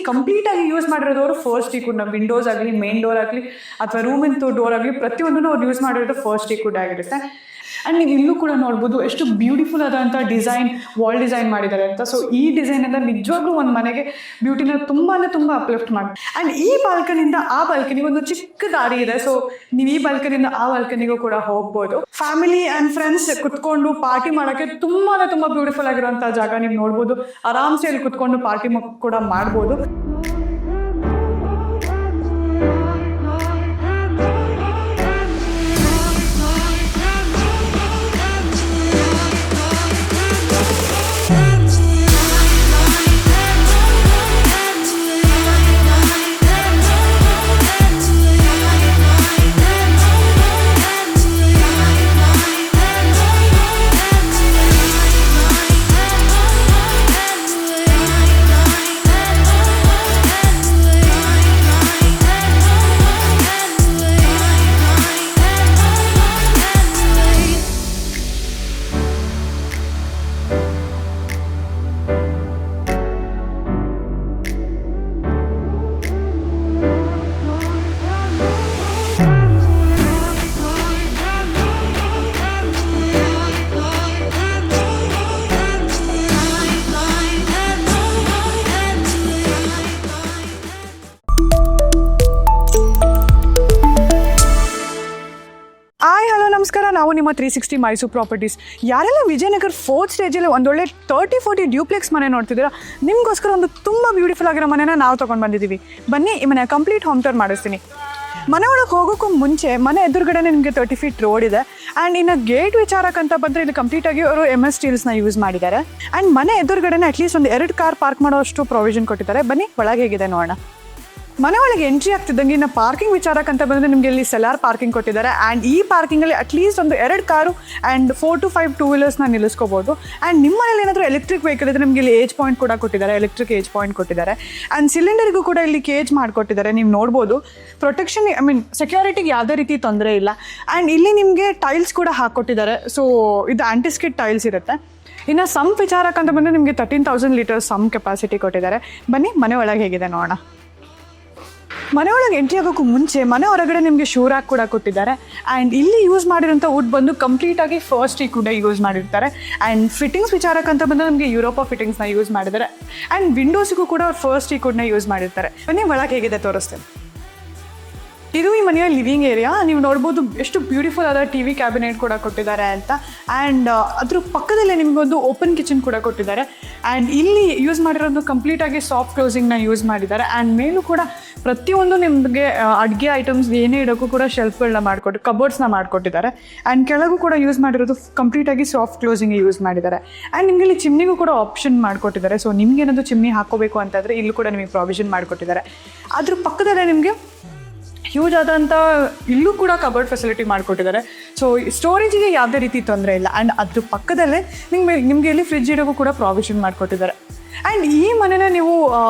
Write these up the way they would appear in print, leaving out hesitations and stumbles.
ಕಂಪ್ಲೀಟಾಗಿ use ಮಾಡಿರೋದವರು first ಟೀಕುಡ್. ನಾವು Windows ಆಗಲಿ, ಮೇನ್ ಡೋರ್ ಆಗಲಿ ಅಥವಾ ರೂಮಿಂದು ಡೋರ್ ಆಗಲಿ ಪ್ರತಿಯೊಂದನ್ನು ಅವ್ರು ಯೂಸ್ ಮಾಡಿರೋದು ಫಸ್ಟ್ ಟೀಕುಡ್ ಆಗಿರುತ್ತೆ. ಆ್ಯಂಡ್ ನೀವು ಇಲ್ಲೂ ಕೂಡ ನೋಡ್ಬೋದು ಎಷ್ಟು ಬ್ಯೂಟಿಫುಲ್ ಆದಂಥ ಡಿಸೈನ್, ವಾಲ್ ಡಿಸೈನ್ ಮಾಡಿದ್ದಾರೆ ಅಂತ. ಸೊ ಈ ಡಿಸೈನ್ ಎಲ್ಲ ನಿಜವಾಗ್ಲೂ ಒಂದು ಮನೆಗೆ ಬ್ಯೂಟಿನ ತುಂಬ ಅಪ್ಲಿಫ್ಟ್ ಮಾಡಿ. ಆ್ಯಂಡ್ ಈ ಬಾಲ್ಕನಿಂದ ಆ ಬಾಲ್ಕನಿಗೆ ಒಂದು ಚಿಕ್ಕ ದಾರಿ ಇದೆ. ಸೊ ನೀವು ಈ ಬಾಲ್ಕನಿಂದ ಆ ಬಾಲ್ಕನಿಗೂ ಕೂಡ ಹೋಗ್ಬೋದು. ಫ್ಯಾಮಿಲಿ ಆ್ಯಂಡ್ ಫ್ರೆಂಡ್ಸ್ ಕುತ್ಕೊಂಡು ಪಾರ್ಟಿ ಮಾಡೋಕ್ಕೆ ತುಂಬ ಬ್ಯೂಟಿಫುಲ್ ಆಗಿರುವಂಥ ಜಾಗ ನೀವು ನೋಡ್ಬೋದು. ಆರಾಮ್ಸೆ ಇಲ್ಲಿ ಕುತ್ಕೊಂಡು ಪಾರ್ಟಿ ಕೂಡ ಮಾಡ್ಬೋದು. ನಮಸ್ಕಾರ, ನಾವು ನಿಮ್ಮ 360 ಮೈಸೂರು ಪ್ರಾಪರ್ಟೀಸ್. ಯಾರೆಲ್ಲ ವಿಜಯನಗರ 4th ಸ್ಟೇಜಲ್ಲಿ ಒಂದೊಳ್ಳೆ 30-40 ಡ್ಯೂಪ್ಲೆಕ್ಸ್ ಮನೆ ನೋಡ್ತಿದ್ದೀರಾ, ನಿಮಗೋಸ್ಕರ ಒಂದು ತುಂಬ ಬ್ಯೂಟಿಫುಲ್ ಆಗಿರೋ ಮನೆನ ನಾವು ತೊಗೊಂಡು ಬಂದಿದ್ದೀವಿ. ಬನ್ನಿ ಈ ಮನೆ ಕಂಪ್ಲೀಟ್ ಹೋಮ್ ಟೂರ್ ಮಾಡಿಸ್ತೀನಿ. ಮನೆ ಒಳಗೆ ಹೋಗೋಕ್ಕೂ ಮುಂಚೆ ಮನೆ ಎದುರುಗಡೆ ನಿಮಗೆ 30 feet ರೋಡ್ ಇದೆ. ಆ್ಯಂಡ್ ಇನ್ನು ಗೇಟ್ ವಿಚಾರಕ್ಕಂತ ಬಂದರೆ ಇಲ್ಲಿ ಕಂಪ್ಲೀಟಾಗಿ ಅವರು MS ಸ್ಟೀಲ್ಸ್ನ ಯೂಸ್ ಮಾಡಿದ್ದಾರೆ. ಆ್ಯಂಡ್ ಮನೆ ಎದುರುಗಡೆನೇ ಅಟ್ಲೀಸ್ಟ್ ಒಂದು 2 ಕಾರ್ ಪಾರ್ಕ್ ಮಾಡೋಷ್ಟು ಪ್ರೊವಿಷನ್ ಕೊಟ್ಟಿದ್ದಾರೆ. ಬನ್ನಿ ಒಳಗೆ ಹೇಗಿದೆ ನೋಡೋಣ. ಮನೆ ಒಳಗೆ ಎಂಟ್ರಿ ಆಗ್ತಿದ್ದಂಗೆ ಇನ್ನು ಪಾರ್ಕಿಂಗ್ ವಿಚಾರಕ್ಕಂತ ಬಂದರೆ ನಿಮಗೆ ಇಲ್ಲಿ ಸೆಲಾರ್ ಪಾರ್ಕಿಂಗ್ ಕೊಟ್ಟಿದ್ದಾರೆ. ಆ್ಯಂಡ್ ಈ ಪಾರ್ಕಿಂಗಲ್ಲಿ ಅಟ್ಲೀಸ್ಟ್ ಒಂದು 2 ಕಾರು ಆ್ಯಂಡ್ 4 to 5 ಟೂ ವೀಲರ್ಸ್ನ ನಿಲ್ಲಿಸ್ಕೋಬೋದು. ಆ್ಯಂಡ್ ನಿಮ್ಮ ಮನೇಲಿ ಏನಾದರೂ ಎಲೆಕ್ಟ್ರಿಕ್ ವೆಹಿಕಲ್ ಇದ್ದರೆ ನಿಮಗೆ ಇಲ್ಲಿ ಏಜ್ ಪಾಯಿಂಟ್ ಕೂಡ ಕೊಟ್ಟಿದ್ದಾರೆ, ಎಲೆಕ್ಟ್ರಿಕ್ ಏಜ್ ಪಾಯಿಂಟ್ ಕೊಟ್ಟಿದ್ದಾರೆ. ಆ್ಯಂಡ್ ಸಿಲಿಂಡರ್ಗೂ ಕೂಡ ಇಲ್ಲಿ ಕೇಜ್ ಮಾಡಿಕೊಟ್ಟಿದ್ದಾರೆ, ನೀವು ನೋಡ್ಬೋದು. ಪ್ರೊಟೆಕ್ಷನ್ ಸೆಕ್ಯೂರಿಟಿಗೆ ಯಾವುದೇ ರೀತಿ ತೊಂದರೆ ಇಲ್ಲ. ಆ್ಯಂಡ್ ಇಲ್ಲಿ ನಿಮಗೆ ಟೈಲ್ಸ್ ಕೂಡ ಹಾಕ್ಕೊಟ್ಟಿದ್ದಾರೆ. ಸೊ ಇದು ಆಂಟಿಸ್ಕಿಡ್ ಟೈಲ್ಸ್ ಇರುತ್ತೆ. ಇನ್ನು ಸಂಪ್ ವಿಚಾರಕ್ಕಂತ ಬಂದರೆ ನಿಮಗೆ 13,000 ಲೀಟರ್ಸ್ ಸಂಪ್ ಕೆಪಾಸಿಟಿ ಕೊಟ್ಟಿದ್ದಾರೆ. ಬನ್ನಿ ಮನೆ ಒಳಗೆ ಹೇಗಿದೆ ನೋಡೋಣ. ಮನೆ ಒಳಗೆ ಎಂಟ್ರಿ ಆಗೋಕ್ಕೂ ಮುಂಚೆ ಮನೆ ಹೊರಗಡೆ ನಿಮಗೆ ಶೂ ರ್ಯಾಕ್ ಕೂಡ ಕೊಟ್ಟಿದ್ದಾರೆ. ಆ್ಯಂಡ್ ಇಲ್ಲಿ ಯೂಸ್ ಮಾಡಿರೋಂಥ ವುಡ್ ಬಂದು ಕಂಪ್ಲೀಟಾಗಿ ಫಸ್ಟ್ ಕೂಡ ಯೂಸ್ ಮಾಡಿರ್ತಾರೆ. ಆ್ಯಂಡ್ ಫಿಟ್ಟಿಂಗ್ಸ್ ವಿಚಾರಕ್ಕಂತ ಬಂದರೆ ನಮಗೆ ಯುರೋಪ ಫಿಟ್ಟಿಂಗ್ಸ್ನ ಯೂಸ್ ಮಾಡಿದ್ದಾರೆ. ಆ್ಯಂಡ್ ವಿಂಡೋಸಿಗೂ ಕೂಡ ಅವ್ರು ಫಸ್ಟ್ ಕೂಡ ಯೂಸ್ ಮಾಡಿರ್ತಾರೆ. ಬನ್ನಿ ಒಳಗೆ ಹೇಗಿದೆ ತೋರಿಸ್ತೇನೆ. ಇದು ಈ ಮನೆಯ ಲಿವಿಂಗ್ ಏರಿಯಾ. ನೀವು ನೋಡ್ಬೋದು ಎಷ್ಟು ಬ್ಯೂಟಿಫುಲ್ ಆದ TV ಕ್ಯಾಬಿನೆಟ್ ಕೂಡ ಕೊಟ್ಟಿದ್ದಾರೆ ಅಂತ. ಆ್ಯಂಡ್ ಅದ್ರ ಪಕ್ಕದಲ್ಲೇ ನಿಮಗೊಂದು ಓಪನ್ ಕಿಚನ್ ಕೂಡ ಕೊಟ್ಟಿದ್ದಾರೆ. ಆ್ಯಂಡ್ ಇಲ್ಲಿ ಯೂಸ್ ಮಾಡಿರೋದು ಕಂಪ್ಲೀಟಾಗಿ ಸಾಫ್ಟ್ ಕ್ಲೋಸಿಂಗ್ನ ಯೂಸ್ ಮಾಡಿದ್ದಾರೆ. ಆ್ಯಂಡ್ ಮೇಲೂ ಕೂಡ ಪ್ರತಿಯೊಂದು ನಿಮಗೆ ಅಡುಗೆ ಐಟಮ್ಸ್ ಏನೇ ಇಡೋಕ್ಕೂ ಕೂಡ ಶೆಲ್ಫ್ಗಳನ್ನ ಮಾಡಿಕೊಟ್ಟು ಕಬೋರ್ಡ್ಸ್ನ ಮಾಡಿಕೊಟ್ಟಿದ್ದಾರೆ. ಆ್ಯಂಡ್ ಕೆಳಗೂ ಕೂಡ ಯೂಸ್ ಮಾಡಿರೋದು ಕಂಪ್ಲೀಟಾಗಿ ಸಾಫ್ಟ್ ಕ್ಲೋಸಿಂಗ್ ಯೂಸ್ ಮಾಡಿದ್ದಾರೆ. ಆ್ಯಂಡ್ ನಿಮಗೆ ಇಲ್ಲಿ ಚಿಮ್ನಿಗೂ ಕೂಡ ಆಪ್ಷನ್ ಮಾಡಿಕೊಟ್ಟಿದ್ದಾರೆ. ಸೊ ನಿಮ್ಗೆ ಏನಾದರೂ ಚಿಮ್ನಿ ಹಾಕೋಬೇಕು ಅಂತಂದರೆ ಇಲ್ಲೂ ಕೂಡ ನಿಮಗೆ ಪ್ರಾವಿಷನ್ ಮಾಡಿಕೊಟ್ಟಿದ್ದಾರೆ. ಅದ್ರ ಪಕ್ಕದಲ್ಲೇ ನಿಮಗೆ ಹ್ಯೂಜ್ ಆದಂಥ ಇಲ್ಲೂ ಕೂಡ ಕಬರ್ಡ್ ಫೆಸಿಲಿಟಿ ಮಾಡಿಕೊಟ್ಟಿದ್ದಾರೆ. ಸೊ ಸ್ಟೋರೇಜಿಗೆ ಯಾವುದೇ ರೀತಿ ತೊಂದರೆ ಇಲ್ಲ. ಆ್ಯಂಡ್ ಅದ್ರ ಪಕ್ಕದಲ್ಲೇ ನಿಮಗೆ ಇಲ್ಲಿ ಫ್ರಿಜ್ ಇಡೋಕ್ಕೂ ಕೂಡ ಪ್ರಾವಿಷನ್ ಮಾಡಿಕೊಟ್ಟಿದ್ದಾರೆ. ಆ್ಯಂಡ್ ಈ ಮನೆನ ನೀವು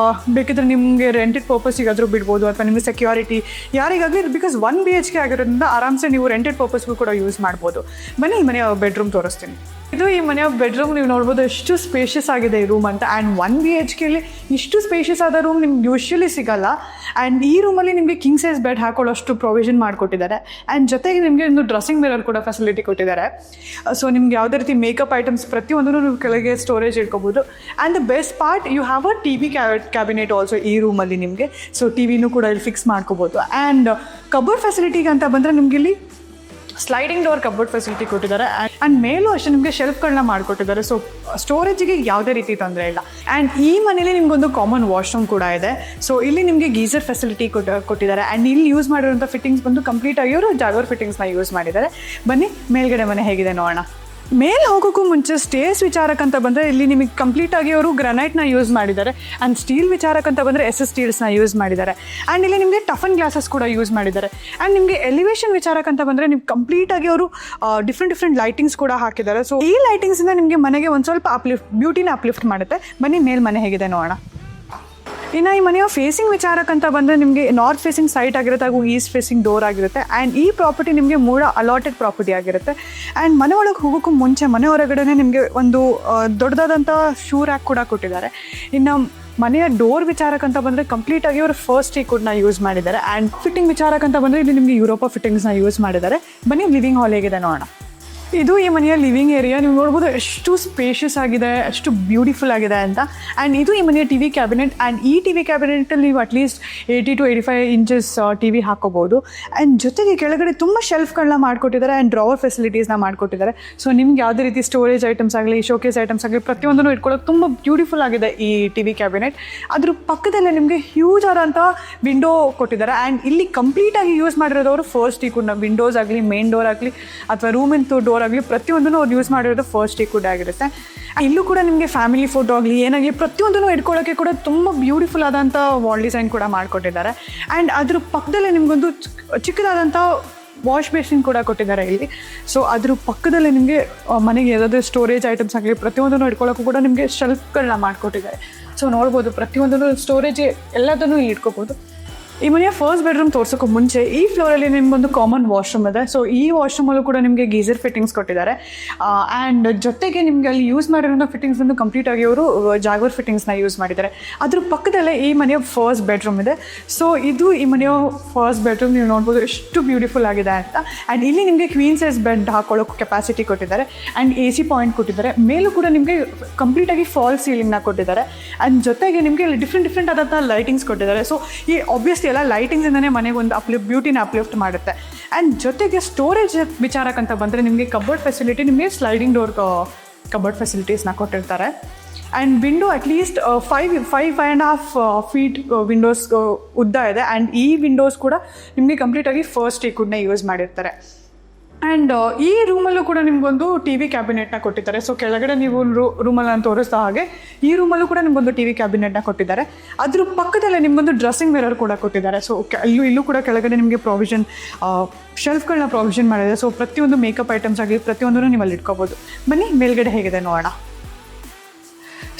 ಬೇಕಿದ್ರೆ ನಿಮಗೆ ರೆಂಟೆಡ್ ಪರ್ಪಸ್ಸಿಗಾದರೂ ಬಿಡ್ಬೋದು, ಅಥವಾ ನಿಮಗೆ ಸೆಕ್ಯೂರಿಟಿ ಯಾರಿಗಾಗಲಿ, ಬಿಕಾಸ್ 1 BHK ಆಗಿರೋದ್ರಿಂದ ಆರಾಮ್ಸೆ ನೀವು ರೆಂಟೆಡ್ ಪರ್ಪಸ್ಗೂ ಕೂಡ ಯೂಸ್ ಮಾಡ್ಬೋದು. ಬನ್ನಿ ಈ ಮನೆಯ ಬೆಡ್ರೂಮ್ ತೋರಿಸ್ತೀನಿ. ಇದು ಈ ಮನೆಯ ಬೆಡ್ರೂಮ್. ನೀವು ನೋಡ್ಬೋದು ಎಷ್ಟು ಸ್ಪೇಷಿಯಸ್ ಆಗಿದೆ ಈ ರೂಮ್ ಅಂತ. ಆ್ಯಂಡ್ 1 BHKಲಿ ಇಷ್ಟು ಸ್ಪೇಷಿಯಸ್ ಆದ ರೂಮ್ ನಿಮ್ಗೆ ಯೂಶ್ವಲಿ ಸಿಗಲ್ಲ. ಆ್ಯಂಡ್ ಈ ರೂಮಲ್ಲಿ ನಿಮಗೆ ಕಿಂಗ್ ಸೈಜ್ ಬೆಡ್ ಹಾಕೊಳ್ಳೋಷ್ಟು ಪ್ರೊವಿಷನ್ ಮಾಡಿಕೊಟ್ಟಿದ್ದಾರೆ. ಆ್ಯಂಡ್ ಜೊತೆಗೆ ನಿಮಗೆ ಒಂದು ಡ್ರೆಸ್ಸಿಂಗ್ ಮಿರರ್ ಕೂಡ ಫೆಸಿಲಿಟಿ ಕೊಟ್ಟಿದ್ದಾರೆ. ಸೊ ನಿಮ್ಗೆ ಯಾವುದೇ ರೀತಿ ಮೇಕಪ್ ಐಟಮ್ಸ್ ಪ್ರತಿಯೊಂದನ್ನು ನೀವು ಕೆಳಗೆ ಸ್ಟೋರೇಜ್ ಇಟ್ಕೋಬೋದು. And the best part, you have a TV cabinet also ಈ ರೂಮಲ್ಲಿ ನಿಮಗೆ. ಸೊ TVನೂ ಕೂಡ ಇಲ್ಲಿ ಫಿಕ್ಸ್ ಮಾಡ್ಕೋಬೋದು. ಆ್ಯಂಡ್ ಕಬೋರ್ಡ್ ಫೆಸಿಲಿಟಿಗೆ ಅಂತ ಬಂದರೆ ನಿಮ್ಗೆ ಇಲ್ಲಿ ಸ್ಲೈಡಿಂಗ್ ಡೋರ್ ಕಬೋರ್ಡ್ ಫೆಸಿಲಿಟಿ ಕೊಟ್ಟಿದ್ದಾರೆ. ಆ್ಯಂಡ್ ಮೇಲೂ ಅಷ್ಟೇ ನಿಮಗೆ ಶೆಲ್ಫ್ಗಳನ್ನ ಮಾಡಿಕೊಟ್ಟಿದ್ದಾರೆ. ಸೊ ಸ್ಟೋರೇಜಿಗೆ ಯಾವುದೇ ರೀತಿ ತೊಂದರೆ ಇಲ್ಲ. ಆ್ಯಂಡ್ ಈ ಮನೇಲಿ ನಿಮಗೊಂದು ಕಾಮನ್ ವಾಶ್ರೂಮ್ ಕೂಡ ಇದೆ. ಸೊ ಇಲ್ಲಿ ನಿಮಗೆ ಗೀಸರ್ ಫೆಸಿಲಿಟಿ ಕೊಟ್ಟಿದ್ದಾರೆ. ಆ್ಯಂಡ್ ಇಲ್ಲಿ ಯೂಸ್ ಮಾಡಿರೋಂಥ ಫಿಟ್ಟಿಂಗ್ಸ್ ಬಂದು ಕಂಪ್ಲೀಟಾಗಿ ಅವರು ಜಾಗರ್ ಫಿಟ್ಟಿಂಗ್ಸ್ನ ಯೂಸ್ ಮಾಡಿದ್ದಾರೆ. ಬನ್ನಿ ಮೇಲ್ಗಡೆ ಮನೆ ಹೇಗಿದೆ ನೋಡೋಣ. ಮೇಲೆ ಹೋಗೋಕ್ಕೂ ಮುಂಚೆ ಸ್ಟೇರ್ಸ್ ವಿಚಾರಕ್ಕಂತ ಬಂದರೆ ಇಲ್ಲಿ ನಿಮಗೆ ಕಂಪ್ಲೀಟಾಗಿ ಅವರು ಗ್ರಾನೈಟ್ನ ಯೂಸ್ ಮಾಡಿದ್ದಾರೆ. ಆ್ಯಂಡ್ ಸ್ಟೀಲ್ ವಿಚಾರಕ್ಕಂತ ಬಂದರೆ SS ಸ್ಟೀಲ್ಸ್ನ ಯೂಸ್ ಮಾಡಿದ್ದಾರೆ. ಆ್ಯಂಡ್ ಇಲ್ಲಿ ನಿಮಗೆ ಟಫನ್ ಗ್ಲಾಸಸ್ ಕೂಡ ಯೂಸ್ ಮಾಡಿದ್ದಾರೆ. ಆ್ಯಂಡ್ ನಿಮಗೆ ಎಲಿವೇಷನ್ ವಿಚಾರಕ್ಕಂತ ಬಂದರೆ ನೀವು ಕಂಪ್ಲೀಟಾಗಿ ಅವರು ಡಿಫ್ರೆಂಟ್ ಲೈಟಿಂಗ್ಸ್ ಕೂಡ ಹಾಕಿದ್ದಾರೆ. ಸೊ ಈ ಲೈಟಿಂಗ್ಸಿಂದ ನಿಮಗೆ ಮನೆಗೆ ಒಂದು ಸ್ವಲ್ಪ ಬ್ಯೂಟಿನ ಅಪ್ಲಿಫ್ಟ್ ಮಾಡುತ್ತೆ. ಬನ್ನಿ ಮೇಲ್ ಮನೆ ಹೇಗಿದೆ ನೋಡೋಣ. ಇನ್ನು ಈ ಮನೆಯ ಫೇಸಿಂಗ್ ವಿಚಾರಕ್ಕಂತ ಬಂದರೆ ನಿಮಗೆ ನಾರ್ತ್ ಫೇಸಿಂಗ್ ಸೈಟ್ ಆಗಿರುತ್ತೆ, ಹಾಗೂ ಈಸ್ಟ್ ಫೇಸಿಂಗ್ ಡೋರ್ ಆಗಿರುತ್ತೆ. ಆ್ಯಂಡ್ ಈ ಪ್ರಾಪರ್ಟಿ ನಿಮಗೆ 3 ಅಲಾಟೆಡ್ ಪ್ರಾಪರ್ಟಿ ಆಗಿರುತ್ತೆ. ಆ್ಯಂಡ್ ಮನೆ ಒಳಗೆ ಹೋಗೋಕ್ಕೂ ಮುಂಚೆ ಮನೆ ಹೊರಗಡೆ ನಿಮಗೆ ಒಂದು ದೊಡ್ಡದಾದಂಥ ಶೂ ರ್ಯಾಕ್ ಕೂಡ ಕೊಟ್ಟಿದ್ದಾರೆ. ಇನ್ನು ಮನೆಯ ಡೋರ್ ವಿಚಾರಕ್ಕಂತ ಬಂದರೆ ಕಂಪ್ಲೀಟಾಗಿ ಅವರು ಫಸ್ಟ್ ಟೀಕ್ವುಡ್ನ ಯೂಸ್ ಮಾಡಿದ್ದಾರೆ. ಆ್ಯಂಡ್ ಫಿಟ್ಟಿಂಗ್ ವಿಚಾರಕ್ಕಂತ ಬಂದರೆ ಇಲ್ಲಿ ನಿಮಗೆ ಯುರೋಪ ಫಿಟ್ಟಿಂಗ್ಸ್ನ ಯೂಸ್ ಮಾಡಿದ್ದಾರೆ. ಬನ್ನಿ ಲಿವಿಂಗ್ ಹಾಲ್ ಹೇಗಿದೆ ನೋಡೋಣ. ಇದು ಈ ಮನೆಯ ಲಿವಿಂಗ್ ಏರಿಯಾ. ನೀವು ನೋಡ್ಬೋದು ಎಷ್ಟು ಸ್ಪೇಷಿಯಸ್ ಆಗಿದೆ, ಎಷ್ಟು ಬ್ಯೂಟಿಫುಲ್ ಆಗಿದೆ ಅಂತ. ಆ್ಯಂಡ್ ಇದು ಈ ಮನೆಯ ಟಿ ವಿ ಕ್ಯಾಬಿನೆಟ್. ಆ್ಯಂಡ್ ಈ ಟಿ ವಿ ಕ್ಯಾಬಿನೆಟಲ್ಲಿ ನೀವು at least 80 to 85 inches T V ಹಾಕೋಬೋದು. ಆ್ಯಂಡ್ ಜೊತೆಗೆ ಕೆಳಗಡೆ ತುಂಬ ಶೆಲ್ಫ್ಗಳನ್ನ ಮಾಡಿಕೊಟ್ಟಿದ್ದಾರೆ ಆ್ಯಂಡ್ ಡ್ರಾವರ್ ಫೆಸಿಲಿಟೀಸ್ನ ಮಾಡಿಕೊಟ್ಟಿದ್ದಾರೆ. ಸೊ ನಿಮ್ಗೆ ಯಾವುದೇ ರೀತಿ ಸ್ಟೋರೇಜ್ ಐಟಮ್ಸ್ ಆಗಲಿ, ಶೋಕೇಸ್ ಐಟಮ್ಸ್ ಆಗಲಿ, ಪ್ರತಿಯೊಂದನ್ನು ಇಟ್ಕೊಳ್ಳೋಕೆ ತುಂಬ ಬ್ಯೂಟಿಫುಲ್ ಆಗಿದೆ ಈ ಟಿ ವಿ ಕ್ಯಾಬಿನೆಟ್. ಅದ್ರ ಪಕ್ಕದಲ್ಲೇ ನಿಮಗೆ ಹ್ಯೂಜ್ ಆದಂಥ ವಿಂಡೋ ಕೊಟ್ಟಿದ್ದಾರೆ. ಆ್ಯಂಡ್ ಇಲ್ಲಿ ಕಂಪ್ಲೀಟಾಗಿ ಯೂಸ್ ಮಾಡಿರೋದವರು ಫಸ್ಟ್ ಟೀಕ್ವುಡ್ನ ವಿಂಡೋಸ್ ಆಗಲಿ, ಮೇನ್ ಡೋರ್ ಆಗಲಿ ಅಥವಾ ರೂಮಿಂದು ಡೋರ್ ಆಗಲಿ ಪ್ರತಿಯೊಂದನ್ನು ಅವ್ರು ಯೂಸ್ ಮಾಡಿರೋದು ಫಸ್ಟ್ ಟೀಕ್ವುಡ್ ಆಗಿರುತ್ತೆ. ಇಲ್ಲೂ ಕೂಡ ನಿಮಗೆ ಫ್ಯಾಮಿಲಿ ಫೋಟೋ ಆಗಲಿ ಏನಾಗಲಿ ಪ್ರತಿಯೊಂದನ್ನು ಇಟ್ಕೊಳ್ಳೋಕ್ಕೆ ಕೂಡ ತುಂಬ ಬ್ಯೂಟಿಫುಲ್ ಆದಂಥ ವಾಲ್ ಡಿಸೈನ್ ಕೂಡ ಮಾಡಿಕೊಟ್ಟಿದ್ದಾರೆ. ಆ್ಯಂಡ್ ಅದ್ರ ಪಕ್ಕದಲ್ಲೇ ನಿಮಗೊಂದು ಚಿಕ್ಕದಾದಂಥ ವಾಶ್ ಬೇಸಿನ್ ಕೂಡ ಕೊಟ್ಟಿದ್ದಾರೆ ಇಲ್ಲಿ. ಸೊ ಅದ್ರ ಪಕ್ಕದಲ್ಲೇ ನಿಮಗೆ ಮನೆಗೆ ಯಾವುದಾದ್ರೂ ಸ್ಟೋರೇಜ್ ಐಟಮ್ಸ್ ಆಗಲಿ ಪ್ರತಿಯೊಂದನ್ನು ಇಟ್ಕೊಳ್ಳೋಕ್ಕೂ ಕೂಡ ನಿಮಗೆ ಶೆಲ್ಫ್ಗಳನ್ನ ಮಾಡಿಕೊಟ್ಟಿದ್ದಾರೆ. ಸೊ ನೋಡ್ಬೋದು ಪ್ರತಿಯೊಂದನ್ನು ಸ್ಟೋರೇಜ್ ಎಲ್ಲದನ್ನು ಇಲ್ಲಿ ಇಟ್ಕೋಬೋದು. ಈ ಮನೆಯ ಫಸ್ಟ್ ಬೆಡ್ರೂಮ್ ತೋರ್ಸೋಕ್ಕೂ ಮುಂಚೆ ಈ ಫ್ಲೋರಲ್ಲಿ ನಿಮಗೊಂದು ಕಾಮನ್ ವಾಶ್ರೂಮ್ ಇದೆ. ಸೊ ಈ ವಾಶ್ರೂಮಲ್ಲೂ ಕೂಡ ನಿಮಗೆ ಗೀಸರ್ ಫಿಟ್ಟಿಂಗ್ಸ್ ಕೊಟ್ಟಿದ್ದಾರೆ. ಆ್ಯಂಡ್ ಜೊತೆಗೆ ನಿಮಗೆ ಅಲ್ಲಿ ಯೂಸ್ ಮಾಡಿರೋ ಫಿಟ್ಟಿಂಗ್ಸ್ ಬಂದು ಕಂಪ್ಲೀಟಾಗಿ ಅವರು ಜಾಗ್ವರ್ ಫಿಟ್ಟಿಂಗ್ಸ್ನ ಯೂಸ್ ಮಾಡಿದ್ದಾರೆ. ಅದ್ರ ಪಕ್ಕದಲ್ಲೇ ಈ ಮನೆಯ ಫಸ್ಟ್ ಬೆಡ್ರೂಮ್ ಇದೆ. ಸೊ ಇದು ಈ ಮನೆಯ ಫಸ್ಟ್ ಬೆಡ್ರೂಮ್. ನೀವು ನೋಡ್ಬೋದು ಎಷ್ಟು ಬ್ಯೂಟಿಫುಲ್ ಆಗಿದೆ ಅಂತ. ಆ್ಯಂಡ್ ಇಲ್ಲಿ ನಿಮಗೆ ಕ್ವೀನ್ ಸೈಜ್ ಬೆಡ್ ಹಾಕೊಳ್ಳೋಕೆ ಕೆಪಾಸಿಟಿ ಕೊಟ್ಟಿದ್ದಾರೆ. ಆ್ಯಂಡ್ AC ಪಾಯಿಂಟ್ ಕೊಟ್ಟಿದ್ದಾರೆ. ಮೇಲೂ ಕೂಡ ನಿಮಗೆ ಕಂಪ್ಲೀಟಾಗಿ ಫಾಲ್ ಸೀಲಿಂಗ್ನ ಕೊಟ್ಟಿದ್ದಾರೆ. ಆ್ಯಂಡ್ ಜೊತೆಗೆ ನಿಮಗೆ ಡಿಫ್ರೆಂಟ್ ಆದಂಥ ಲೈಟಿಂಗ್ಸ್ ಕೊಟ್ಟಿದ್ದಾರೆ. ಸೊ ಈ ಆಬ್ವಿಯಸ್ಲಿ ಎಲ್ಲ ಲೈಟಿಂಗ್ಸಿಂದನೇ ಮನೆಗೆ ಒಂದು ಬ್ಯೂಟಿನ ಅಪ್ಲಿಫ್ಟ್ ಮಾಡುತ್ತೆ. ಆ್ಯಂಡ್ ಜೊತೆಗೆ ಸ್ಟೋರೇಜ್ ವಿಚಾರಕ್ಕಂತ ಬಂದರೆ ನಿಮಗೆ ಕಬೋರ್ಡ್ ಫೆಸಿಲಿಟಿ, ನಿಮಗೆ ಸ್ಲೈಡಿಂಗ್ ಡೋರ್ ಕಬೋರ್ಡ್ ಫೆಸಿಲಿಟೀಸ್ನ ಕೊಟ್ಟಿರ್ತಾರೆ. And window at least 5.5 feet Windows ಉದ್ದ ಇದೆ. ಆ್ಯಂಡ್ ಈ ವಿಂಡೋಸ್ ಕೂಡ ನಿಮಗೆ ಕಂಪ್ಲೀಟಾಗಿ ಫಸ್ಟ್ ಟೀಕ್ವುಡ್ನ ಯೂಸ್ ಮಾಡಿರ್ತಾರೆ. ಆ್ಯಂಡ್ ಈ ರೂಮಲ್ಲೂ ಕೂಡ ನಿಮಗೊಂದು ಟಿ ವಿ ಕ್ಯಾಬಿನೆಟ್ನ ಕೊಟ್ಟಿದ್ದಾರೆ. ಸೊ ಕೆಳಗಡೆ ನೀವು ರೂಮಲ್ಲಿ ನಾನು ತೋರಿಸ್ತಾ ಹಾಗೆ ಈ ರೂಮಲ್ಲೂ ಕೂಡ ನಿಮಗೊಂದು ಟಿ ವಿ ಕ್ಯಾಬಿನೆಟ್ನ ಕೊಟ್ಟಿದ್ದಾರೆ. ಅದ್ರ ಪಕ್ಕದಲ್ಲೇ ನಿಮಗೊಂದು ಡ್ರೆಸ್ಸಿಂಗ್ ಮಿರರ್ ಕೂಡ ಕೊಟ್ಟಿದ್ದಾರೆ. ಸೊ ಇಲ್ಲೂ ಕೂಡ ಕೆಳಗಡೆ ನಿಮಗೆ ಪ್ರಾವಿಷನ್ ಶೆಲ್ಫ್ಗಳನ್ನ ಪ್ರಾವಿಷನ್ ಮಾಡಿದೆ. ಸೊ ಪ್ರತಿಯೊಂದು ಮೇಕಪ್ ಐಟಮ್ಸ್ ಆಗಲಿ ಪ್ರತಿಯೊಂದನ್ನು ನೀವು ಅಲ್ಲಿ ಇಟ್ಕೋಬೋದು. ಬನ್ನಿ ಮೇಲ್ಗಡೆ ಹೇಗಿದೆ ನೋಡೋಣ.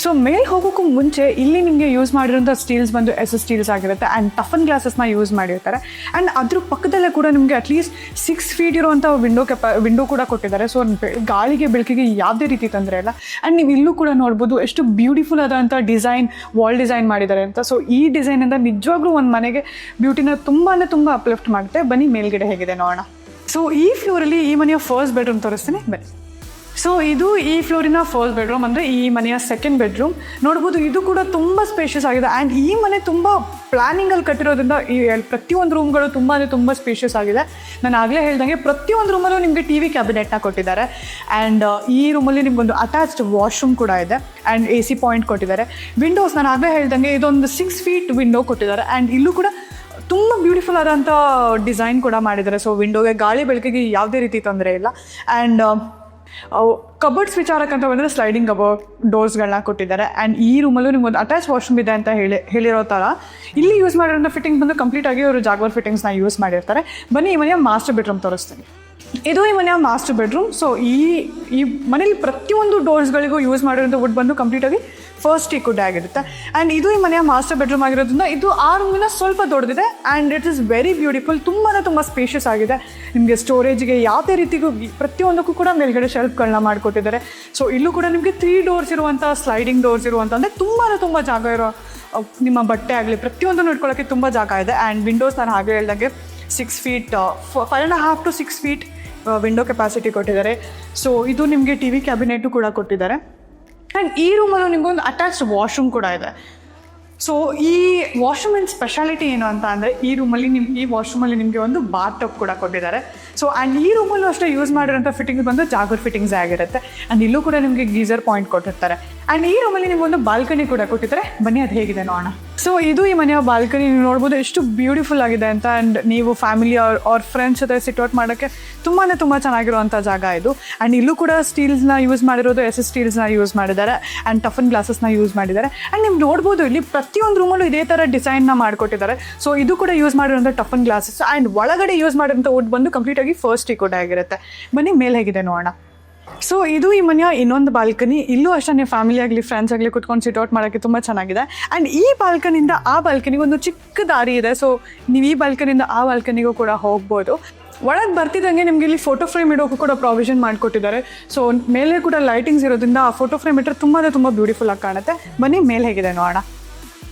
ಸೊ ಮೇಲೆ ಹೋಗೋಕ್ಕೂ ಮುಂಚೆ ಇಲ್ಲಿ ನಿಮಗೆ ಯೂಸ್ ಮಾಡಿರೋಂಥ ಸ್ಟೀಲ್ಸ್ ಬಂದು SS ಸ್ಟೀಲ್ಸ್ ಆಗಿರುತ್ತೆ. ಆ್ಯಂಡ್ ಟಫನ್ ಗ್ಲಾಸಸ್ನ ಯೂಸ್ ಮಾಡಿರ್ತಾರೆ. ಆ್ಯಂಡ್ ಅದ್ರ ಪಕ್ಕದಲ್ಲೇ ಕೂಡ ನಿಮಗೆ ಅಟ್ಲೀಸ್ಟ್ 6 ಫೀಟ್ ಇರುವಂಥ ವಿಂಡೋ ಕೂಡ ಕೊಟ್ಟಿದ್ದಾರೆ. ಸೊ ಗಾಳಿಗೆ ಬೆಳಕಿಗೆ ಯಾವುದೇ ರೀತಿ ತೊಂದರೆ ಇಲ್ಲ. ಆ್ಯಂಡ್ ನೀವು ಇಲ್ಲೂ ಕೂಡ ನೋಡ್ಬೋದು ಎಷ್ಟು ಬ್ಯೂಟಿಫುಲ್ ಆದಂಥ ಡಿಸೈನ್ ವಾಲ್ ಡಿಸೈನ್ ಮಾಡಿದ್ದಾರೆ ಅಂತ. ಸೊ ಈ ಡಿಸೈನಿಂದ ನಿಜವಾಗ್ಲೂ ಒಂದು ಮನೆಗೆ ಬ್ಯೂಟಿನ ತುಂಬ ಅಪ್ಲಿಫ್ಟ್ ಮಾಡುತ್ತೆ. ಬನ್ನಿ ಮೇಲ್ಗಡೆ ಹೇಗಿದೆ ನೋಡೋಣ. ಸೊ ಈ ಫ್ಲೋರಲ್ಲಿ ಈ ಮನೆಯ ಫಸ್ಟ್ ಬೆಡ್ರೂಮ್ ತೋರಿಸ್ತೀನಿ ಬನ್ನಿ. ಸೊ ಇದು ಈ ಫ್ಲೋರಿನ ಫಸ್ಟ್ ಬೆಡ್ರೂಮ್, ಅಂದರೆ ಈ ಮನೆಯ ಸೆಕೆಂಡ್ ಬೆಡ್ರೂಮ್. ನೋಡ್ಬೋದು ಇದು ಕೂಡ ತುಂಬ ಸ್ಪೇಷಿಯಸ್ ಆಗಿದೆ. ಆ್ಯಂಡ್ ಈ ಮನೆ ತುಂಬ ಪ್ಲ್ಯಾನಿಂಗಲ್ಲಿ ಕಟ್ಟಿರೋದ್ರಿಂದ ಈ ಪ್ರತಿಯೊಂದು ರೂಮ್ಗಳು ತುಂಬ ಸ್ಪೇಷಿಯಸ್ ಆಗಿದೆ. ನಾನು ಆಗಲೇ ಹೇಳ್ದಂಗೆ ಪ್ರತಿಯೊಂದು ರೂಮಲ್ಲೂ ನಿಮಗೆ ಟಿ ವಿ ಕ್ಯಾಬಿನೆಟ್ನ ಕೊಟ್ಟಿದ್ದಾರೆ. ಆ್ಯಂಡ್ ಈ ರೂಮಲ್ಲಿ ನಿಮಗೊಂದು ಅಟ್ಯಾಚ್ಡ್ ವಾಶ್ರೂಮ್ ಕೂಡ ಇದೆ. ಆ್ಯಂಡ್ AC ಪಾಯಿಂಟ್ ಕೊಟ್ಟಿದ್ದಾರೆ. ವಿಂಡೋಸ್ ನಾನು ಆಗಲೇ ಹೇಳ್ದಂಗೆ ಇದೊಂದು 6 ಫೀಟ್ ವಿಂಡೋ ಕೊಟ್ಟಿದ್ದಾರೆ. ಆ್ಯಂಡ್ ಇಲ್ಲೂ ಕೂಡ ತುಂಬ ಬ್ಯೂಟಿಫುಲ್ ಆದಂಥ ಡಿಸೈನ್ ಕೂಡ ಮಾಡಿದ್ದಾರೆ. ಸೊ ವಿಂಡೋಗೆ ಗಾಳಿ ಬೆಳಕಿಗೆ ಯಾವುದೇ ರೀತಿ ತೊಂದರೆ ಇಲ್ಲ. ಆ್ಯಂಡ್ ಕಬರ್ಡ್ಸ್ ವಿಚಾರಕ್ಕಂತ ಬಂದರೆ ಸ್ಲೈಡಿಂಗ್ ಕಬೋರ್ಡ್ ಡೋರ್ಸ್ಗಳನ್ನ ಕೊಟ್ಟಿದ್ದಾರೆ. ಆ್ಯಂಡ್ ಈ ರೂಮಲ್ಲೂ ನಿಮ್ಗೊಂದು ಅಟ್ಯಾಚ್ ವಾಶ್ರೂಮ್ ಇದೆ ಅಂತ ಹೇಳಿರೋ ಥರ ಇಲ್ಲಿ ಯೂಸ್ ಮಾಡಿರೋಂಥ ಫಿಟ್ಟಿಂಗ್ಸ್ ಬಂದು ಕಂಪ್ಲೀಟಾಗಿ ಅವರು ಜಾಗ್ವರ್ ಫಿಟ್ಟಿಂಗ್ಸ್ನ ಯೂಸ್ ಮಾಡಿರ್ತಾರೆ. ಬನ್ನಿ ಈ ಮನೆಯ ಮಾಸ್ಟರ್ ಬೆಡ್ರೂಮ್ ತೋರಿಸ್ತೀನಿ. ಇದು ಈ ಮನೆಯ ಮಾಸ್ಟರ್ ಬೆಡ್ರೂಮ್. ಸೊ ಈ ಮನೇಲಿ ಪ್ರತಿಯೊಂದು ಡೋರ್ಸ್ಗಳಿಗೂ ಯೂಸ್ ಮಾಡಿರೋಂಥ ವುಡ್ ಬಂದು ಕಂಪ್ಲೀಟಾಗಿ ಫಸ್ಟ್ ಟೀಕ್ವುಡ್ ಆಗಿರುತ್ತೆ. ಆ್ಯಂಡ್ ಇದು ಈ ಮನೆಯ ಮಾಸ್ಟರ್ ಬೆಡ್ರೂಮ್ ಆಗಿರೋದ್ರಿಂದ ಇದು ಆ ರೂಮಿನ ಸ್ವಲ್ಪ ದೊಡ್ಡದಿದೆ. And it is very beautiful, ತುಂಬ ಸ್ಪೇಷಿಯಸ್ ಆಗಿದೆ. ನಿಮಗೆ ಸ್ಟೋರೇಜ್ಗೆ ಯಾವುದೇ ರೀತಿಗೂ ಪ್ರತಿಯೊಂದಕ್ಕೂ ಕೂಡ ಮೇಲ್ಗಡೆ ಶೆಲ್ಫ್ಗಳನ್ನ ಮಾಡಿಕೊಟ್ಟಿದ್ದಾರೆ. ಸೊ ಇಲ್ಲೂ ಕೂಡ ನಿಮಗೆ 3 ಡೋರ್ಸ್ ಇರುವಂಥ ಸ್ಲೈಡಿಂಗ್ ಡೋರ್ಸ್ ಇರುವಂಥ ಅಂದರೆ ತುಂಬ ಜಾಗ ಇರೋ ನಿಮ್ಮ ಬಟ್ಟೆ ಆಗಲಿ ಪ್ರತಿಯೊಂದನ್ನು ಇಟ್ಕೊಳ್ಳೋಕ್ಕೆ ತುಂಬ ಜಾಗ ಇದೆ. ಆ್ಯಂಡ್ ವಿಂಡೋಸ್ ನಾನು ಹಾಗೆ ಹೇಳ್ದಂಗೆ 6 feet 5.5 to 6 feet window capacity ಕೊಟ್ಟಿದ್ದಾರೆ. ಸೊ ಇದು ನಿಮಗೆ ಟಿ ವಿ ಕ್ಯಾಬಿನೆಟು ಕೂಡ ಕೊಟ್ಟಿದ್ದಾರೆ. ಆ್ಯಂಡ್ ಈ ರೂಮಲ್ಲೂ ನಿಮಗೊಂದು ಅಟ್ಯಾಚ್ಡ್ ವಾಶ್ರೂಮ್ ಕೂಡ ಇದೆ. ಸೊ ಈ ವಾಶ್ರೂಮಿನ ಸ್ಪೆಷಾಲಿಟಿ ಏನು ಅಂತ ಅಂದರೆ ಈ ವಾಶ್ರೂಮಲ್ಲಿ ನಿಮಗೆ ಒಂದು ಬಾತ್ ಟಬ್ ಕೂಡ ಕೊಟ್ಟಿದ್ದಾರೆ. ಸೊ ಆ್ಯಂಡ್ ಈ ರೂಮಲ್ಲೂ ಅಷ್ಟೇ ಯೂಸ್ ಮಾಡಿರೋಂಥ ಫಿಟ್ಟಿಂಗ್ಸ್ ಬಂದು ಜಾಗರ್ ಫಿಟ್ಟಿಂಗ್ಸ್ ಆಗಿರುತ್ತೆ. ಆ್ಯಂಡ್ ಇಲ್ಲೂ ಕೂಡ ನಿಮಗೆ ಗೀಸರ್ ಪಾಯಿಂಟ್ ಕೊಟ್ಟಿರ್ತಾರೆ. ಆ್ಯಂಡ್ ಈ ರೂಮಲ್ಲಿ ನಿಮಗೊಂದು ಬಾಲ್ಕನಿ ಕೂಡ ಕೊಟ್ಟಿದ್ದಾರೆ. ಬನ್ನಿ ಅದು ಹೇಗಿದೆ ನೋಡೋಣ. ಸೊ ಇದು ಈ ಮನೆಯ ಬಾಲ್ಕನಿ. ನೀವು ನೋಡ್ಬೋದು ಎಷ್ಟು ಬ್ಯೂಟಿಫುಲ್ ಆಗಿದೆ ಅಂತ. ಆ್ಯಂಡ್ ನೀವು ಫ್ಯಾಮಿಲಿ ಅವ್ರ ಫ್ರೆಂಡ್ಸ್ ಜೊತೆ ಸಿಟ್ಔಟ್ ಮಾಡೋಕ್ಕೆ ತುಂಬ ಚೆನ್ನಾಗಿರುವಂಥ ಜಾಗ ಇದು. ಆ್ಯಂಡ್ ಇಲ್ಲೂ ಕೂಡ ಸ್ಟೀಲ್ಸ್ನ ಯೂಸ್ ಮಾಡಿರೋದು SS ಸ್ಟೀಲ್ಸ್ನ ಯೂಸ್ ಮಾಡಿದ್ದಾರೆ. ಆ್ಯಂಡ್ ಟಫನ್ ಗ್ಲಾಸಸ್ನ ಯೂಸ್ ಮಾಡಿದ್ದಾರೆ. ಆ್ಯಂಡ್ ನೀವು ನೋಡ್ಬೋದು ಇಲ್ಲಿ ಪ್ರತಿಯೊಂದು ರೂಮಲ್ಲೂ ಇದೇ ಥರ ಡಿಸೈನ್ನ ಮಾಡಿಕೊಟ್ಟಿದ್ದಾರೆ. ಸೊ ಇದು ಕೂಡ ಯೂಸ್ ಮಾಡಿರೋಂಥ ಟಫನ್ ಗ್ಲಾಸಸ್. ಆ್ಯಂಡ್ ಒಳಗಡೆ ಯೂಸ್ ಮಾಡಿರೋಂಥ ವುಡ್ ಬಂದು ಕಂಪ್ಲೀಟಾಗಿ ಫಸ್ಟ್ ಟೀಕ್ವುಡ್ ಆಗಿರುತ್ತೆ. ಬನ್ನಿ ಮೇಲೆ ಹೇಗಿದೆ ನೋಡೋಣ. ಸೊ ಇದು ಈ ಮನೆಯ ಇನ್ನೊಂದು ಬಾಲ್ಕನಿ. ಇಲ್ಲೂ ಅಷ್ಟೇ ನೀವು ಫ್ಯಾಮಿಲಿ ಆಗಲಿ ಫ್ರೆಂಡ್ಸ್ ಆಗಲಿ ಕುತ್ಕೊಂಡು ಸಿಟ್ಔಟ್ ಮಾಡೋಕ್ಕೆ ತುಂಬ ಚೆನ್ನಾಗಿದೆ. ಆ್ಯಂಡ್ ಈ ಬಾಲ್ಕನಿಯಿಂದ ಆ ಬಾಲ್ಕನಿಗೆ ಒಂದು ಚಿಕ್ಕ ದಾರಿ ಇದೆ. ಸೊ ನೀವು ಈ ಬಾಲ್ಕನಿಯಿಂದ ಆ ಬಾಲ್ಕನಿಗೂ ಕೂಡ ಹೋಗ್ಬೋದು. ಒಳಗೆ ಬರ್ತಿದ್ದಂಗೆ ನಿಮಗೆ ಇಲ್ಲಿ ಫೋಟೋ ಫ್ರೇಮ್ ಇಡೋಕ್ಕೂ ಕೂಡ ಪ್ರಾವಿಷನ್ ಮಾಡಿಕೊಟ್ಟಿದ್ದಾರೆ. ಸೊ ಮೇಲೆ ಕೂಡ ಲೈಟಿಂಗ್ಸ್ ಇರೋದ್ರಿಂದ ಆ ಫೋಟೋ ಫ್ರೇಮ್ ಇಟ್ಟರೆ ತುಂಬ ಬ್ಯೂಟಿಫುಲ್ ಆಗಿ ಕಾಣುತ್ತೆ. ಬನ್ನಿ ಮೇಲೆ ಹೇಗಿದೆ ನೋಡೋಣ.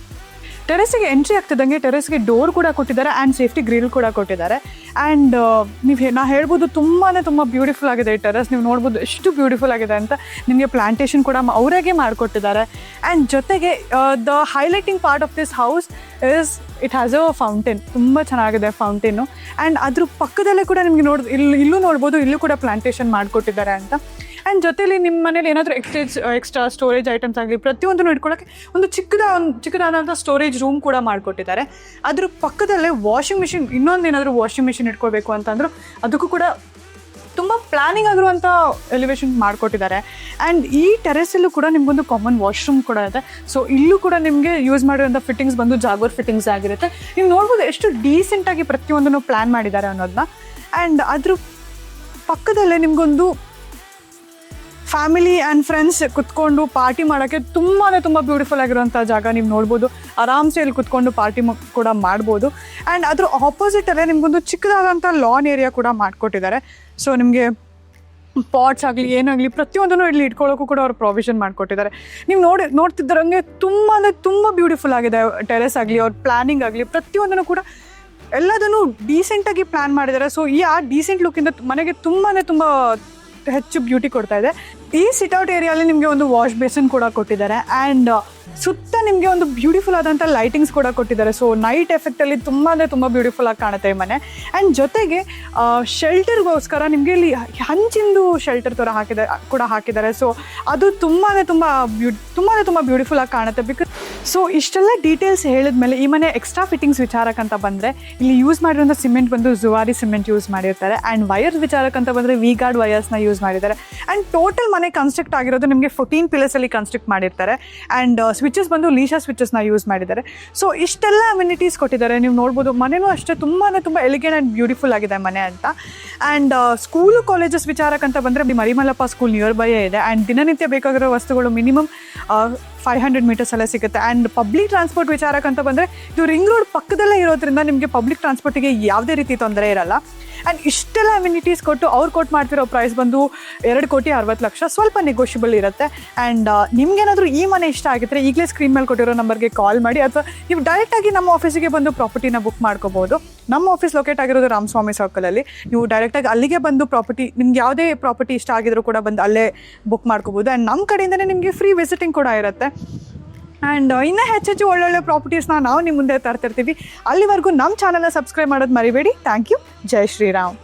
ಟೆರೆಸ್ಗೆ ಎಂಟ್ರಿ ಆಗ್ತಿದ್ದಂಗೆ ಟೆರೆಸ್ಗೆ ಡೋರ್ ಕೂಡ ಕೊಟ್ಟಿದ್ದಾರೆ ಆ್ಯಂಡ್ ಸೇಫ್ಟಿ ಗ್ರಿಲ್ ಕೂಡ ಕೊಟ್ಟಿದ್ದಾರೆ. ಆ್ಯಂಡ್ ನಾ ಹೇಳ್ಬೋದು ತುಂಬ ಬ್ಯೂಟಿಫುಲ್ ಆಗಿದೆ ಈ ಟೆರೆಸ್. ನೀವು ನೋಡ್ಬೋದು ಎಷ್ಟು ಬ್ಯೂಟಿಫುಲ್ ಆಗಿದೆ ಅಂತ. ನಿಮಗೆ ಪ್ಲಾಂಟೇಶನ್ ಕೂಡ ಅವರಾಗೆ ಮಾಡಿಕೊಟ್ಟಿದ್ದಾರೆ. ಆ್ಯಂಡ್ ಜೊತೆಗೆ the highlighting part of this house is it has a fountain. ತುಂಬ ಚೆನ್ನಾಗಿದೆ ಫೌಂಟೇನು. ಆ್ಯಂಡ್ ಅದ್ರ ಪಕ್ಕದಲ್ಲೇ ಕೂಡ ನಿಮಗೆ ಇಲ್ಲೂ ನೋಡ್ಬೋದು, ಇಲ್ಲೂ ಕೂಡ ಪ್ಲಾಂಟೇಶನ್ ಮಾಡಿಕೊಟ್ಟಿದ್ದಾರೆ ಅಂತ. ಆ್ಯಂಡ್ ಜೊತೆಲಿ ನಿಮ್ಮ ಮನೇಲಿ ಏನಾದರೂ ಎಕ್ಸ್ಟ್ರಾ ಸ್ಟೋರೇಜ್ ಐಟಮ್ಸ್ ಆಗಲಿ ಪ್ರತಿಯೊಂದನ್ನು ಇಟ್ಕೊಳ್ಳೋಕ್ಕೆ ಒಂದು ಚಿಕ್ಕದಾದಂಥ ಸ್ಟೋರೇಜ್ ರೂಮ್ ಕೂಡ ಮಾಡಿಕೊಟ್ಟಿದ್ದಾರೆ. ಅದ್ರ ಪಕ್ಕದಲ್ಲೇ ವಾಷಿಂಗ್ ಮಿಷಿನ್, ಇನ್ನೊಂದೇನಾದರೂ ವಾಷಿಂಗ್ ಮಿಷಿನ್ ಇಟ್ಕೋಬೇಕು ಅಂತಂದರೂ ಅದಕ್ಕೂ ಕೂಡ ತುಂಬ ಪ್ಲ್ಯಾನಿಂಗ್ ಆಗಿರುವಂಥ ಎಲಿವೇಶನ್ ಮಾಡಿಕೊಟ್ಟಿದ್ದಾರೆ. ಆ್ಯಂಡ್ ಈ ಟೆರೆಸಲ್ಲೂ ಕೂಡ ನಿಮಗೊಂದು ಕಾಮನ್ ವಾಶ್ರೂಮ್ ಕೂಡ ಇದೆ. ಸೊ ಇಲ್ಲೂ ಕೂಡ ನಿಮಗೆ ಯೂಸ್ ಮಾಡಿರೋಂಥ ಫಿಟ್ಟಿಂಗ್ಸ್ ಬಂದು ಜಾಗ್ವರ್ ಫಿಟ್ಟಿಂಗ್ಸ್ ಆಗಿರುತ್ತೆ. ನೀವು ನೋಡ್ಬೋದು ಎಷ್ಟು ಡೀಸೆಂಟಾಗಿ ಪ್ರತಿಯೊಂದನ್ನು ಪ್ಲ್ಯಾನ್ ಮಾಡಿದ್ದಾರೆ ಅನ್ನೋದನ್ನ. ಆ್ಯಂಡ್ ಅದ್ರ ಪಕ್ಕದಲ್ಲೇ ನಿಮಗೊಂದು ಫ್ಯಾಮಿಲಿ ಆ್ಯಂಡ್ ಫ್ರೆಂಡ್ಸ್ ಕುತ್ಕೊಂಡು ಪಾರ್ಟಿ ಮಾಡೋಕ್ಕೆ ತುಂಬ ಬ್ಯೂಟಿಫುಲ್ ಆಗಿರುವಂಥ ಜಾಗ ನೀವು ನೋಡ್ಬೋದು. ಆರಾಮ್ಸೆ ಇಲ್ಲಿ ಕುತ್ಕೊಂಡು ಪಾರ್ಟಿ ಕೂಡ ಮಾಡ್ಬೋದು. ಆ್ಯಂಡ್ ಅದ್ರ ಆಪೋಸಿಟಲ್ಲೇ ನಿಮಗೊಂದು ಚಿಕ್ಕದಾದಂಥ ಲಾನ್ ಏರಿಯಾ ಕೂಡ ಮಾಡಿಕೊಟ್ಟಿದ್ದಾರೆ. ಸೊ ನಿಮಗೆ ಪಾಟ್ಸ್ ಆಗಲಿ ಏನಾಗಲಿ ಪ್ರತಿಯೊಂದನ್ನು ಇಲ್ಲಿ ಇಟ್ಕೊಳ್ಳೋಕ್ಕೂ ಕೂಡ ಅವ್ರು ಪ್ರಾವಿಷನ್ ಮಾಡಿಕೊಟ್ಟಿದ್ದಾರೆ. ನೀವು ನೋಡ್ತಿದ್ದರಂಗೆ ತುಂಬ ಬ್ಯೂಟಿಫುಲ್ ಆಗಿದೆ ಟೆರೆಸ್ ಆಗಲಿ, ಅವ್ರ ಪ್ಲ್ಯಾನಿಂಗ್ ಆಗಲಿ ಪ್ರತಿಯೊಂದನ್ನು ಕೂಡ ಎಲ್ಲದನ್ನು ಡೀಸೆಂಟಾಗಿ ಪ್ಲ್ಯಾನ್ ಮಾಡಿದ್ದಾರೆ. ಸೊ ಆ ಡೀಸೆಂಟ್ ಲುಕ್ಕಿಂದ ಮನೆಗೆ ತುಂಬ ಹೆಚ್ಚು ಬ್ಯೂಟಿ ಕೊಡ್ತಾ ಇದೆ. ಈ ಸಿಟ್ಔಟ್ ಏರಿಯಲ್ಲಿ ನಿಮಗೆ ಒಂದು ವಾಶ್ ಬೇಸಿನ್ ಕೂಡ ಕೊಟ್ಟಿದ್ದಾರೆ. ಆ್ಯಂಡ್ ಸುತ್ತ ನಿಮಗೆ ಒಂದು ಬ್ಯೂಟಿಫುಲ್ ಆದಂಥ ಲೈಟಿಂಗ್ಸ್ ಕೂಡ ಕೊಟ್ಟಿದ್ದಾರೆ. ಸೊ ನೈಟ್ ಎಫೆಕ್ಟಲ್ಲಿ ತುಂಬ ಬ್ಯೂಟಿಫುಲ್ ಆಗಿ ಕಾಣುತ್ತೆ ಈ ಮನೆ. ಆ್ಯಂಡ್ ಜೊತೆಗೆ ಶೆಲ್ಟರ್ಗೋಸ್ಕರ ನಿಮಗೆ ಇಲ್ಲಿ ಹಂಚಿಂದು ಶೆಲ್ಟರ್ ಥರ ಹಾಕಿದ್ದಾರೆ. ಸೊ ಅದು ತುಂಬ ಬ್ಯೂಟಿಫುಲ್ ಆಗಿ ಕಾಣುತ್ತೆ. ಬಿಕಾಸ್ ಸೊ ಇಷ್ಟೆಲ್ಲ ಡೀಟೇಲ್ಸ್ ಹೇಳಿದ್ಮೇಲೆ ಈ ಮನೆ ಎಕ್ಸ್ಟ್ರಾ ಫಿಟ್ಟಿಂಗ್ಸ್ ವಿಚಾರಕ್ಕಂತ ಬಂದರೆ ಇಲ್ಲಿ ಯೂಸ್ ಮಾಡಿರೋಂಥ ಸಿಮೆಂಟ್ ಬಂದು ಜುವಾರಿ ಸಿಮೆಂಟ್ ಯೂಸ್ ಮಾಡಿರ್ತಾರೆ. ಆ್ಯಂಡ್ ವಯರ್ಸ್ ವಿಚಾರಕ್ಕಂತ ಬಂದರೆ ವಿ ಗಾರ್ಡ್ ವಯರ್ಸ್ನ ಯೂಸ್ ಮಾಡಿದ್ದಾರೆ. ಆ್ಯಂಡ್ ಟೋಟಲ್ ಮನೆ ಕನ್ಸ್ಟ್ರಕ್ಟ್ ಆಗಿರೋದು ನಿಮಗೆ 14 ಪಿಲ್ಲರ್ಸಲ್ಲಿ ಕನ್ಸ್ಟ್ರಕ್ಟ್ ಮಾಡಿರ್ತಾರೆ. ಆ್ಯಂಡ್ ಸ್ವಿಚಸ್ ಬಂದು ಲೀಶಾ ಸ್ವಿಚಸ್ನ ಯೂಸ್ ಮಾಡಿದ್ದಾರೆ. ಸೊ ಇಷ್ಟೆಲ್ಲ ಅಮ್ಯುನಿಟೀಸ್ ಕೊಟ್ಟಿದ್ದಾರೆ. ನೀವು ನೋಡ್ಬೋದು ಮನೆಯೂ ಅಷ್ಟೇ ತುಂಬ ಎಲಿಗೆಂಟ್ ಆ್ಯಂಡ್ ಬ್ಯೂಟಿಫುಲ್ ಆಗಿದೆ ಮನೆ ಅಂತ. ಆ್ಯಂಡ್ ಸ್ಕೂಲು ಕಾಲೇಜಸ್ ವಿಚಾರಕ್ಕಂತ ಬಂದರೆ ಮರಿಮಲ್ಲಪ್ಪ ಸ್ಕೂಲ್ ನಿಯರ್ ಬೈಯೇ ಇದೆ. ಆ್ಯಂಡ್ ದಿನನಿತ್ಯ ಬೇಕಾಗಿರೋ ವಸ್ತುಗಳು ಮಿನಿಮಮ್ 500 ಮೀಟರ್ಸ್ ಎಲ್ಲ ಸಿಗುತ್ತೆ. ಆ್ಯಂಡ್ ಪಬ್ಲಿಕ್ ಟ್ರಾನ್ಸ್ಪೋರ್ಟ್ ವಿಚಾರಕ್ಕಂತ ಬಂದರೆ ಇದು ರಿಂಗ್ ರೋಡ್ ಪಕ್ಕದಲ್ಲೇ ಇರೋದ್ರಿಂದ ನಿಮಗೆ ಪಬ್ಲಿಕ್ ಟ್ರಾನ್ಸ್ಪೋರ್ಟಿಗೆ ಯಾವುದೇ ರೀತಿ ತೊಂದರೆ ಇರಲ್ಲ. ಆ್ಯಂಡ್ ಇಷ್ಟೆಲ್ಲ ಅಮ್ಯುನಿಟೀಸ್ ಕೊಟ್ಟು ಅವ್ರು ಮಾಡ್ತಿರೋ ಪ್ರೈಸ್ ಬಂದು 2,60,00,000, ಸ್ವಲ್ಪ ನೆಗೋಷಿಯಬಲ್ ಇರುತ್ತೆ. ಆ್ಯಂಡ್ ನಿಮ್ಗೇನಾದರೂ ಈ ಮನೆ ಇಷ್ಟ ಆಗಿದ್ರೆ ಈಗಲೇ ಸ್ಕ್ರೀನ್ ಮೇಲೆ ಕೊಟ್ಟಿರೋ ನಂಬರ್ಗೆ ಕಾಲ್ ಮಾಡಿ, ಅಥವಾ ನೀವು ಡೈರೆಕ್ಟಾಗಿ ನಮ್ಮ ಆಫೀಸಿಗೆ ಬಂದು ಪ್ರಾಪರ್ಟಿನ ಬುಕ್ ಮಾಡ್ಕೋಬೋದು. ನಮ್ಮ ಆಫೀಸ್ ಲೊಕೇಟ್ ಆಗಿರೋದು ರಾಮಸ್ವಾಮಿ ಸರ್ಕಲಲ್ಲಿ. ನೀವು ಡೈರೆಕ್ಟಾಗಿ ಅಲ್ಲಿಗೆ ಬಂದು ನಿಮ್ಗೆ ಯಾವುದೇ ಪ್ರಾಪರ್ಟಿ ಇಷ್ಟ ಆಗಿದ್ರು ಕೂಡ ಬಂದು ಅಲ್ಲೇ ಬುಕ್ ಮಾಡ್ಕೋಬೋದು. ಆ್ಯಂಡ್ ನಮ್ಮ ಕಡೆಯಿಂದನೇ ನಿಮಗೆ ಫ್ರೀ ವಿಸಿಟಿಂಗ್ ಕೂಡ ಇರುತ್ತೆ. ಆ್ಯಂಡ್ ಇನ್ನೂ ಹೆಚ್ಚೆಚ್ಚು ಒಳ್ಳೊಳ್ಳೆ ಪ್ರಾಪರ್ಟೀಸ್ನ ನಾವು ನಿಮ್ಮ ಮುಂದೆ ತರ್ತಿರ್ತೀವಿ. ಅಲ್ಲಿವರೆಗೂ ನಮ್ಮ ಚಾನಲ್ನ ಸಬ್ಸ್ಕ್ರೈಬ್ ಮಾಡೋದು ಮರಿಬೇಡಿ. Thank you. ಜೈ ಶ್ರೀರಾಮ್.